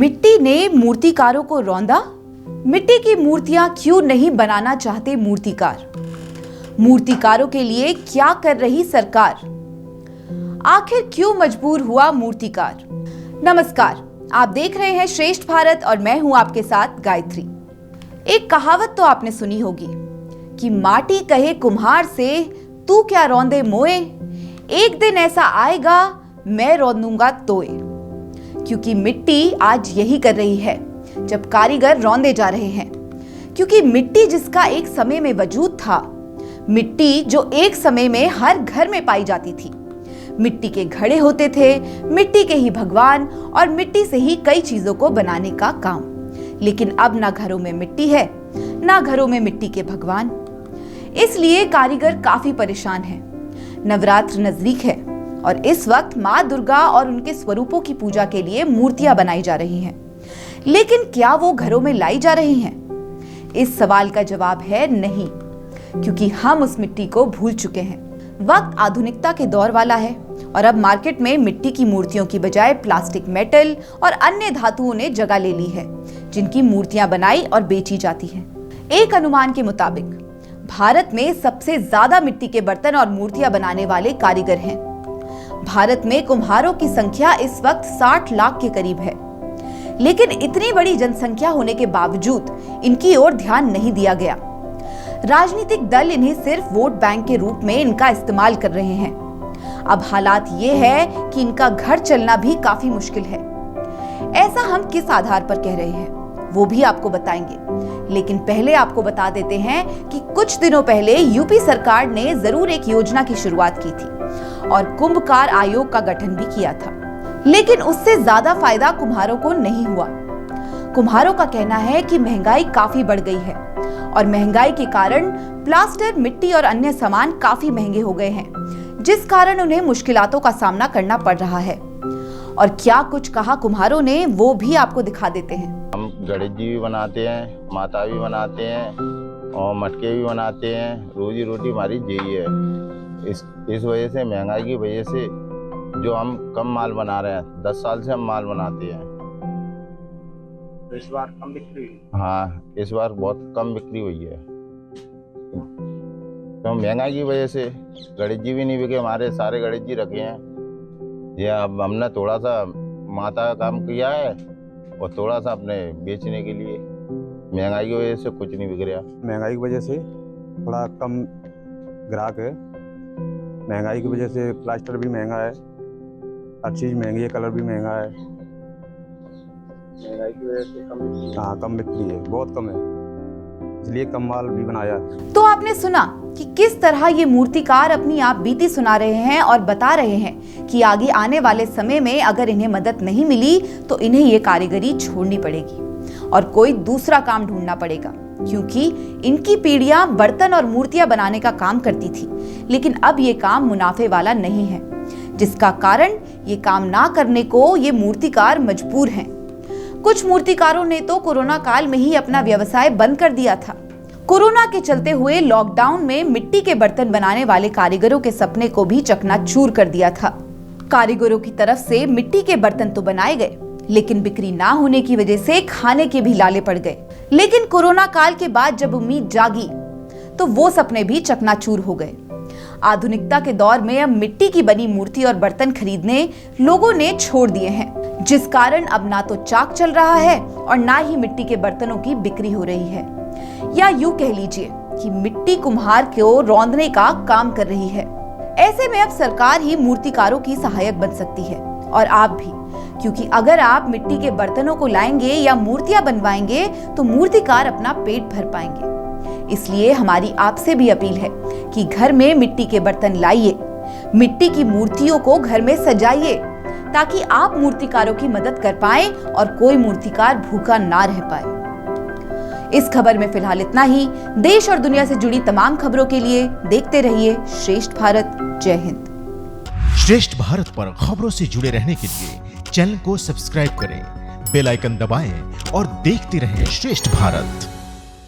मिट्टी ने मूर्तिकारों को रौंदा। मिट्टी की मूर्तियां क्यों नहीं बनाना चाहते मूर्तिकार? मूर्तिकारों के लिए क्या कर रही सरकार? आखिर क्यों मजबूर हुआ मूर्तिकार? नमस्कार, आप देख रहे हैं श्रेष्ठ भारत और मैं हूं आपके साथ गायत्री। एक कहावत तो आपने सुनी होगी कि माटी कहे कुम्हार से, तू क्या रौंदे मोए, एक दिन ऐसा आएगा मैं रौंदूंगा तोए। क्योंकि मिट्टी आज यही कर रही है जब कारीगर रौंदे जा रहे हैं। क्योंकि मिट्टी जिसका एक समय में वजूद था, मिट्टी जो एक समय में हर घर में पाई जाती थी, मिट्टी के घड़े होते थे, मिट्टी के ही भगवान और मिट्टी से ही कई चीजों को बनाने का काम। लेकिन अब ना घरों में मिट्टी है, ना घरों में मिट्टी के भगवान। इसलिए कारीगर काफी परेशान हैं। नवरात्र नजदीक है और इस वक्त माँ दुर्गा और उनके स्वरूपों की पूजा के लिए मूर्तियां बनाई जा रही हैं। लेकिन क्या वो घरों में लाई जा रही हैं? इस सवाल का जवाब है नहीं, क्योंकि हम उस मिट्टी को भूल चुके हैं। वक्त आधुनिकता के दौर वाला है और अब मार्केट में मिट्टी की मूर्तियों की बजाय प्लास्टिक, मेटल और अन्य धातुओं ने जगह ले ली है, जिनकी मूर्तियां बनाई और बेची जाती हैं। एक अनुमान के मुताबिक भारत में सबसे ज्यादा मिट्टी के बर्तन और मूर्तियां बनाने वाले कारीगर हैं। भारत में कुम्हारों की संख्या इस वक्त 60 लाख के करीब है। लेकिन इतनी बड़ी जनसंख्या होने के बावजूद इनकी ओर ध्यान नहीं दिया गया। राजनीतिक दल इन्हें सिर्फ वोट बैंक के रूप में इनका इस्तेमाल कर रहे हैं। अब हालात ये है कि इनका घर चलना भी काफी मुश्किल है। ऐसा हम किस आधार पर कह रहे हैं वो भी आपको बताएंगे। लेकिन पहले आपको बता देते हैं कि कुछ दिनों पहले यूपी सरकार ने जरूर एक योजना की शुरुआत की थी और कुंभकार आयोग का गठन भी किया था। लेकिन उससे ज्यादा फायदा कुम्हारों को नहीं हुआ। कुम्हारों का कहना है कि महंगाई काफी बढ़ गई है और महंगाई के कारण प्लास्टर, मिट्टी और अन्य सामान काफी महंगे हो गए हैं, जिस कारण उन्हें मुश्किलातों का सामना करना पड़ रहा है। और क्या कुछ कहा कुम्हारों ने वो भी आपको दिखा देते हैं। हम गणेश जी भी बनाते हैं, माता भी बनाते हैं और मटके भी बनाते हैं। रोजी रोटी हमारी यही है। इस वजह से, महंगाई की वजह से जो हम कम माल बना रहे हैं, 10 साल से हम माल बनाते हैं। तो इस बार कम बिक्री हुई? हाँ, इस बार बहुत कम बिक्री हुई है। तो महंगाई की वजह से गणेश जी भी नहीं बिके। हमारे सारे गणेश जी रखे हैं। ये अब हमने थोड़ा सा माता का काम किया है और थोड़ा सा अपने बेचने के लिए। महंगाई की वजह से कुछ नहीं बिक रहा। महंगाई की वजह से थोड़ा कम ग्राहक है। महंगाई की वजह से प्लास्टर भी महंगा है, हर चीज़ महंगी है, कलर भी महंगा है। महंगाई की वजह से कम बिक्री? हाँ, कम बिक्री है, बहुत कम है, इसलिए कम माल भी बनाया। तो आपने सुना कि किस तरह ये मूर्तिकार अपनी आप बीती सुना रहे हैं और बता रहे हैं कि आगे आने वाले समय में अगर इन्हें मदद नहीं मिली तो इन्हें ये कारीगरी छोड़नी पड़ेगी और कोई दूसरा काम ढूंढना पड़ेगा। क्योंकि इनकी पीढ़ियां बर्तन और मूर्तियां बनाने का काम करती थी, लेकिन अब ये काम मुनाफे वाला नहीं है, जिसका कारण ये काम ना करने को ये मूर्तिकार मजबूर हैं। कुछ मूर्तिकारों ने तो कोरोना काल में ही अपना व्यवसाय बंद कर दिया था। कोरोना के चलते हुए लॉकडाउन में मिट्टी के बर्तन बनाने वाले कारीगरों के सपने को भी चकनाचूर कर दिया था। कारीगरों की तरफ से मिट्टी के बर्तन तो बनाए गए, लेकिन बिक्री ना होने की वजह से खाने के भी लाले पड़ गए। लेकिन कोरोना काल के बाद जब उम्मीद जागी तो वो सपने भी चकनाचूर हो गए। आधुनिकता के दौर में अब मिट्टी की बनी मूर्ति और बर्तन खरीदने लोगों ने छोड़ दिए हैं, जिस कारण अब ना तो चाक चल रहा है और ना ही मिट्टी के बर्तनों की बिक्री हो रही है। या यूं कह लीजिए कि मिट्टी कुम्हार को रौंदने का काम कर रही है। ऐसे में अब सरकार ही मूर्तिकारों की सहायक बन सकती है और आप भी, क्योंकि अगर आप मिट्टी के बर्तनों को लाएंगे या मूर्तियां बनवाएंगे तो मूर्तिकार अपना पेट भर पाएंगे। इसलिए हमारी आपसे भी अपील है कि घर में मिट्टी के बर्तन लाइए, मिट्टी की मूर्तियों को घर में सजाइए, ताकि आप मूर्तिकारों की मदद कर पाएं और कोई मूर्तिकार भूखा ना रह पाए। इस खबर में फिलहाल इतना ही। देश और दुनिया से जुड़ी तमाम खबरों के लिए देखते रहिए श्रेष्ठ भारत। जय हिंद। श्रेष्ठ भारत पर खबरों से जुड़े रहने के लिए चैनल को सब्सक्राइब करें, बेल आइकन दबाएं और देखते रहें श्रेष्ठ भारत।